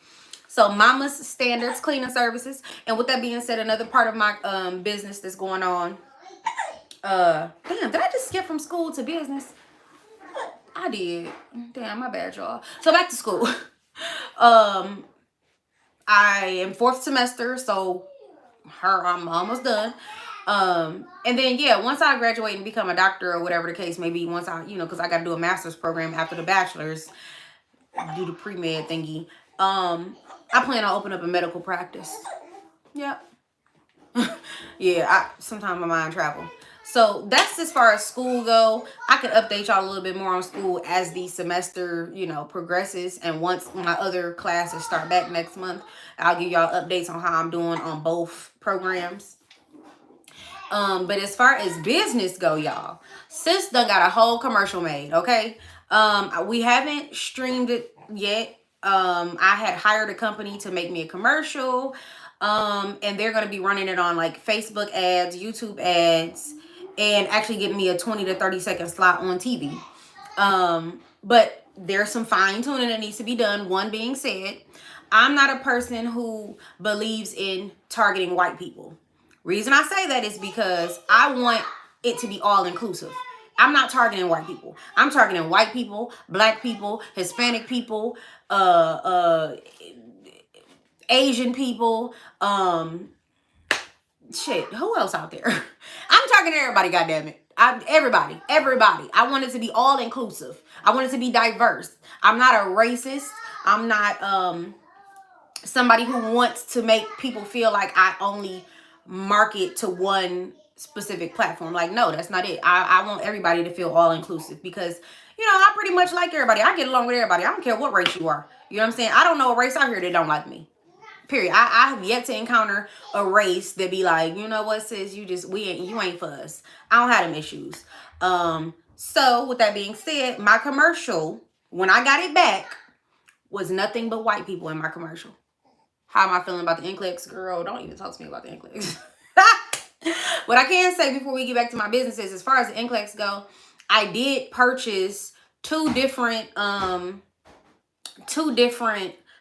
So Mama's Standards Cleaning Services. And with that being said, another part of my business that's going on. Damn, did I just skip from school to business? I did. Damn, my bad, y'all. So back to school. I am fourth semester, so I'm almost done. And then yeah, once I graduate and become a doctor or whatever the case may be, once I, you know, because I got to do a master's program after the bachelor's, do the pre-med thingy. I plan on opening up a medical practice. Yep. Yeah, sometimes my mind travel. So that's as far as school go. I can update y'all a little bit more on school as the semester, you know, progresses. And once my other classes start back next month, I'll give y'all updates on how I'm doing on both programs. But as far as business go, y'all, sis done got a whole commercial made, okay? We haven't streamed it yet. I had hired a company to make me a commercial. And they're gonna be running it on like Facebook ads, YouTube ads, and actually getting me a 20 to 30-second slot on TV. But there's some fine tuning that needs to be done. One being said, I'm not a person who believes in targeting white people. Reason I say that is because I want it to be all inclusive. I'm not targeting white people. I'm targeting white people, black people, Hispanic people, Asian people, shit, who else out there? I'm targeting everybody, goddammit. Everybody. I want it to be all inclusive. I want it to be diverse. I'm not a racist. I'm not somebody who wants to make people feel like I only market to one specific platform. Like, no, that's not it. I want everybody to feel all inclusive because, you know, I pretty much like everybody. I get along with everybody. I don't care what race you are. You know what I'm saying? I don't know a race out here that don't like me. Period. I have yet to encounter a race that be like, you know what, sis, you ain't for us. I don't have them issues. So with that being said, my commercial, when I got it back, was nothing but white people in my commercial. How am I feeling about the NCLEX? Girl, don't even talk to me about the NCLEX. What I can say before we get back to my businesses, as far as the NCLEX go, I did purchase two different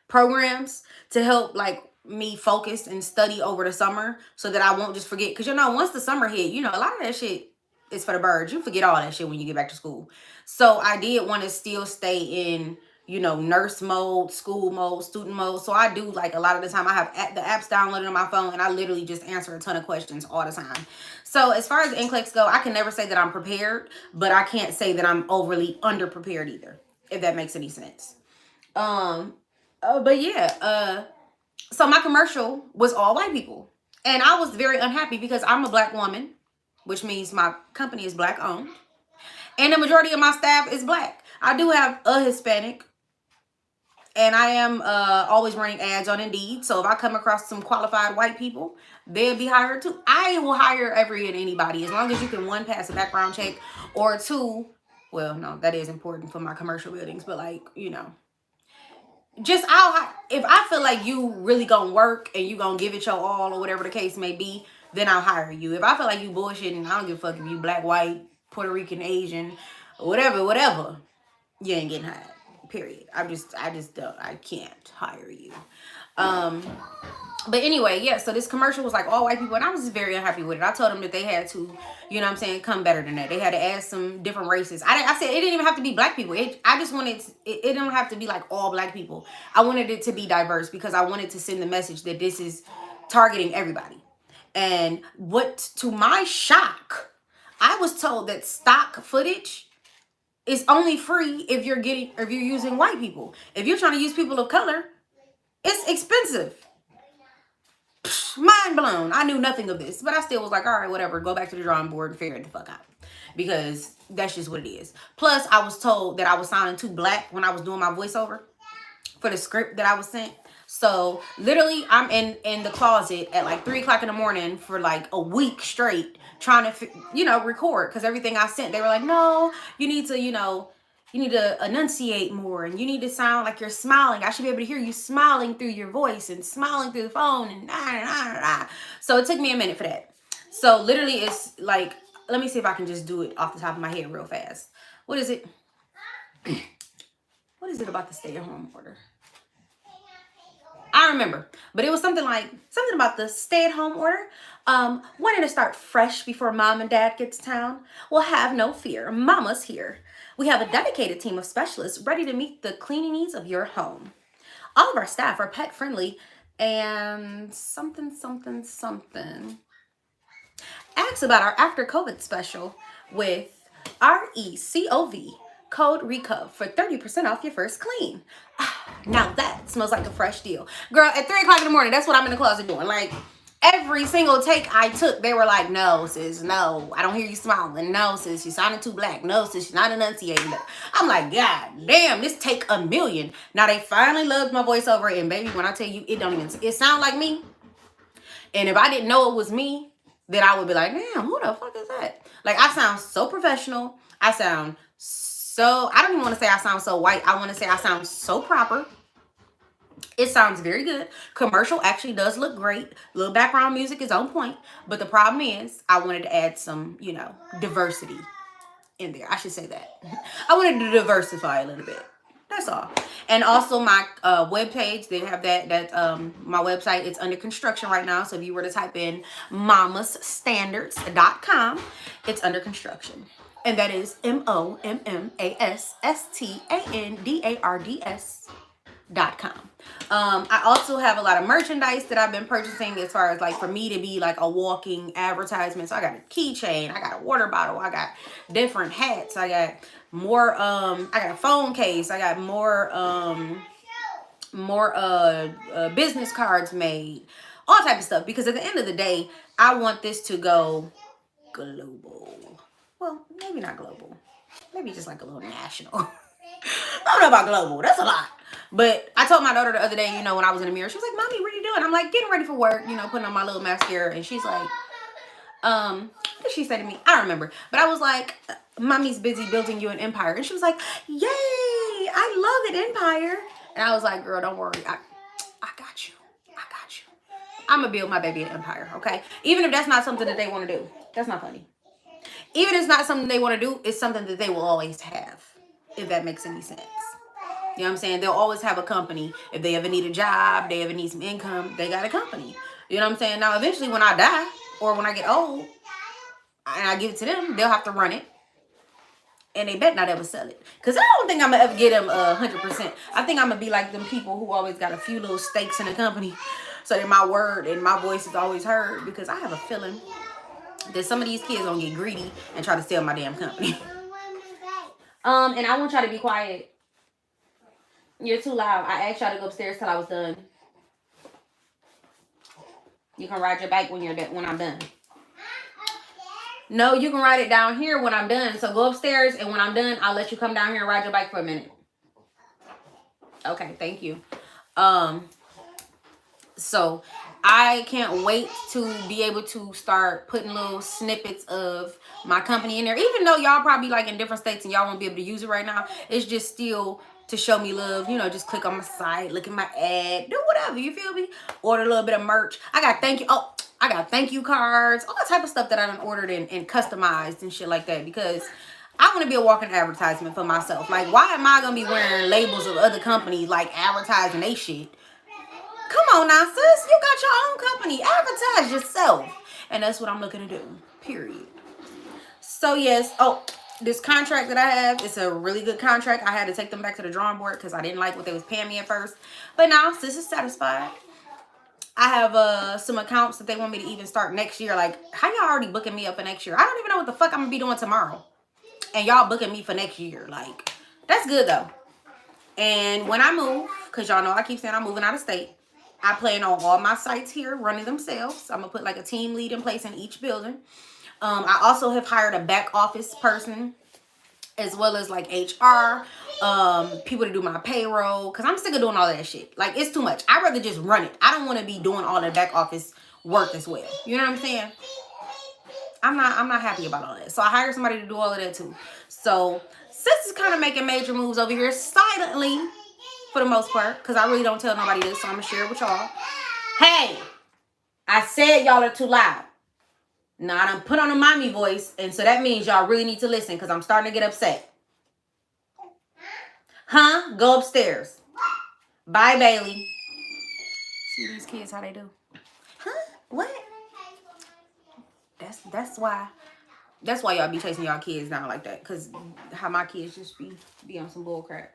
programs to help like me focus and study over the summer so that I won't just forget. Because, you know, once the summer hit, you know, a lot of that shit is for the birds. You forget all that shit when you get back to school. So I did want to still stay in, you know, nurse mode, school mode, student mode. So I do, like, a lot of the time I have the apps downloaded on my phone and I literally just answer a ton of questions all the time. So as far as the NCLEX go, I can never say that I'm prepared, but I can't say that I'm overly underprepared either, if that makes any sense. But yeah, so my commercial was all white people. And I was very unhappy because I'm a black woman, which means my company is black owned. And the majority of my staff is black. I do have a Hispanic. And I am always running ads on Indeed. So if I come across some qualified white people, they'll be hired too. I will hire every and anybody as long as you can, one, pass a background check, or two, well, no, that is important for my commercial buildings. But, like, you know, just if I feel like you really gonna work and you gonna give it your all or whatever the case may be, then I'll hire you. If I feel like you bullshitting, I don't give a fuck if you black, white, Puerto Rican, Asian, whatever, you ain't getting hired. Period. I can't hire you. Um, but anyway, yeah, so this commercial was like all white people, and I was just very unhappy with it. I told them that they had to, you know what I'm saying, come better than that. They had to add some different races. I said it didn't even have to be black people. I just wanted, it didn't have to be like all black people. I wanted it to be diverse because I wanted to send the message that this is targeting everybody. And what, to my shock, I was told that stock footage is only free if you're using white people. If you're trying to use people of color, it's expensive. Mind blown. I knew nothing of this, but I still was like, all right, whatever, go back to the drawing board and figure it the fuck out, because that's just what it is. Plus, I was told that I was sounding too black when I was doing my voiceover for the script that I was sent. So literally, I'm in the closet at like 3 o'clock in the morning for like a week straight trying to record, because everything I sent, they were like, no, you need to you need to enunciate more, and you need to sound like you're smiling. I should be able to hear you smiling through your voice and smiling through the phone and So it took me a minute for that. So literally, it's like, let me see if I can just do it off the top of my head real fast. What is it? What is it about the stay-at-home order? I remember, but it was something about the stay-at-home order. Wanting to start fresh before mom and dad get to town? Well, have no fear. Mama's here. We have a dedicated team of specialists ready to meet the cleaning needs of your home. All of our staff are pet friendly and something. Ask about our after COVID special with RECOV. Code RECOV for 30% off your first clean. Now that smells like a fresh deal. Girl, at 3 o'clock in the morning, that's what I'm in the closet doing. Like, every single take I took, they were like, no, sis, no. I don't hear you smiling. No, sis, you sounding too black. No, sis, you're not enunciating. I'm like, God damn, this take a million. Now, they finally loved my voiceover, and baby, when I tell you, it sound like me. And if I didn't know it was me, then I would be like, damn, who the fuck is that? Like, I sound so professional. I sound so, I don't even want to say I sound so white. I want to say I sound so proper. It sounds very good. Commercial actually does look great. Little background music is on point. But the problem is, I wanted to add some, diversity in there. I should say that. I wanted to diversify a little bit. That's all. And also my webpage, they have that my website, it's under construction right now. So if you were to type in mamasstandards.com, it's under construction. And that is MOMMASSTANDARDS.com. I also have a lot of merchandise that I've been purchasing as far as like for me to be like a walking advertisement. So I got a keychain, I got a water bottle, I got different hats, I got more I got a phone case, I got more business cards made, all type of stuff, because at the end of the day, I want this to go global. Well, maybe not global, maybe just like a little national. I don't know about global, that's a lot. But I told my daughter the other day, when I was in the mirror, she was like, Mommy, what are you doing? I'm like, getting ready for work, putting on my little mascara. And she's like, what did she say to me? I don't remember. But I was like, Mommy's busy building you an empire. And she was like, yay, I love it, empire. And I was like, girl, don't worry. I got you. I'm going to build my baby an empire, okay? Even if that's not something that they want to do. That's not funny. Even if it's not something they want to do, it's something that they will always have, if that makes any sense. You know what I'm saying? They'll always have a company. If they ever need a job, they ever need some income, they got a company. You know what I'm saying? Now, eventually when I die or when I get old and I give it to them, they'll have to run it. And they bet not ever sell it. Because I don't think I'm going to ever get them 100%. I think I'm going to be like them people who always got a few little stakes in the company so that my word and my voice is always heard. Because I have a feeling that some of these kids going to get greedy and try to sell my damn company. And I want y'all to be quiet. You're too loud. I asked y'all to go upstairs till I was done. You can ride your bike when I'm done. No, you can ride it down here when I'm done. So go upstairs, and when I'm done, I'll let you come down here and ride your bike for a minute. Okay, thank you. So I can't wait to be able to start putting little snippets of my company in there. Even though y'all probably like in different states and y'all won't be able to use it right now, it's just still to show me love. You know, just click on my site, look at my ad, do whatever, you feel me? Order a little bit of merch. I got thank you cards, all that type of stuff that I done ordered and customized and shit like that, because I want to be a walking advertisement for myself. Like, why am I going to be wearing labels of other companies, like, advertising they shit? Come on now, sis. You got your own company. Advertise yourself. And that's what I'm looking to do. Period. So, yes. Oh, this contract that I have, it's a really good contract. I had to take them back to the drawing board because I didn't like what they was paying me at first. But now, sis is satisfied. I have some accounts that they want me to even start next year. Like, how y'all already booking me up for next year? I don't even know what the fuck I'm going to be doing tomorrow. And y'all booking me for next year. Like, that's good, though. And when I move, because y'all know I keep saying I'm moving out of state, I plan on all my sites here running themselves. I'm going to put like a team lead in place in each building. I also have hired a back office person, as well as like HR, people to do my payroll, because I'm sick of doing all that shit. Like, it's too much. I'd rather just run it. I don't want to be doing all the back office work as well. You know what I'm saying? I'm not happy about all that. So I hired somebody to do all of that too. So sis is kind of making major moves over here silently for the most part, because I really don't tell nobody this, so I'm going to share it with y'all. Hey, I said y'all are too loud. Now I done put on a mommy voice, and so that means y'all really need to listen, because I'm starting to get upset. Huh? Go upstairs. Bye, Bailey. See these kids, how they do. Huh? What? That's why y'all be chasing y'all kids down like that, because how my kids just be on some bull crap.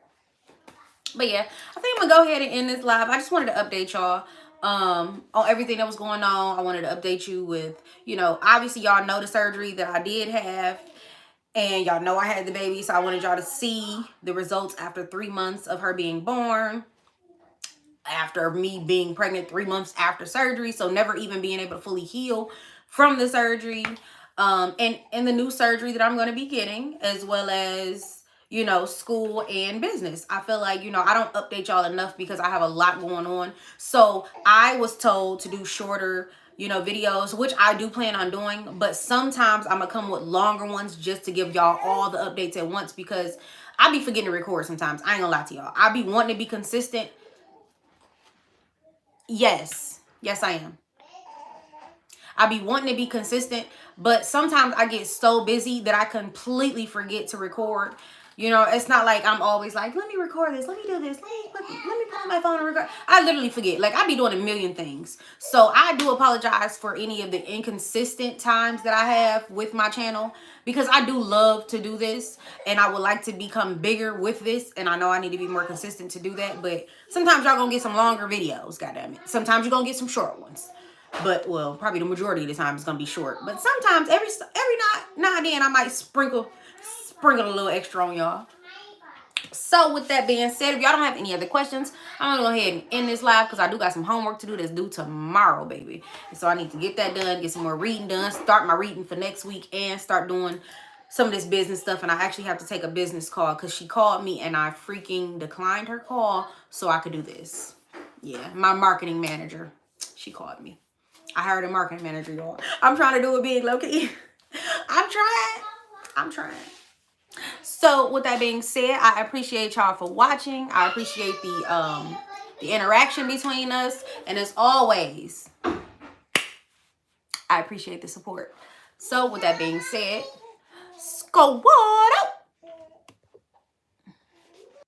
But yeah, I think I'm gonna go ahead and end this live. I just wanted to update y'all on everything that was going on. I wanted to update you with, you know, obviously y'all know the surgery that I did have, and y'all know I had the baby, so I wanted y'all to see the results after 3 months of her being born, after me being pregnant 3 months after surgery, so never even being able to fully heal from the surgery, and the new surgery that I'm going to be getting, as well as, you know, school and business. I feel like, you know, I don't update y'all enough because I have a lot going on. So I was told to do shorter, you know, videos, which I do plan on doing, but sometimes I'm gonna come with longer ones just to give y'all all the updates at once, because I be forgetting to record sometimes. I ain't gonna lie to y'all. I be wanting to be consistent. Yes, I am. I be wanting to be consistent, but sometimes I get so busy that I completely forget to record. You know, it's not like I'm always like, let me record this, let me do this, let me put on my phone and record. I literally forget. Like, I be doing a million things. So I do apologize for any of the inconsistent times that I have with my channel, because I do love to do this and I would like to become bigger with this, and I know I need to be more consistent to do that. But sometimes y'all gonna get some longer videos, goddammit. Sometimes you're gonna get some short ones. But, well, probably the majority of the time it's gonna be short. But sometimes every now and then I might sprinkle a little extra on y'all. So with that being said, if y'all don't have any other questions, I'm gonna go ahead and end this live, because I do got some homework to do that's due tomorrow, baby. And so I need to get that done, get some more reading done, start my reading for next week, and start doing some of this business stuff. And I actually have to take a business call, because she called me and I freaking declined her call so I could do this. Yeah, my marketing manager, she called me. I hired a marketing manager, y'all. I'm trying to do it big, low-key. I'm trying. So with that being said, I appreciate y'all for watching. I appreciate the interaction between us. And as always, I appreciate the support. So with that being said, squad out.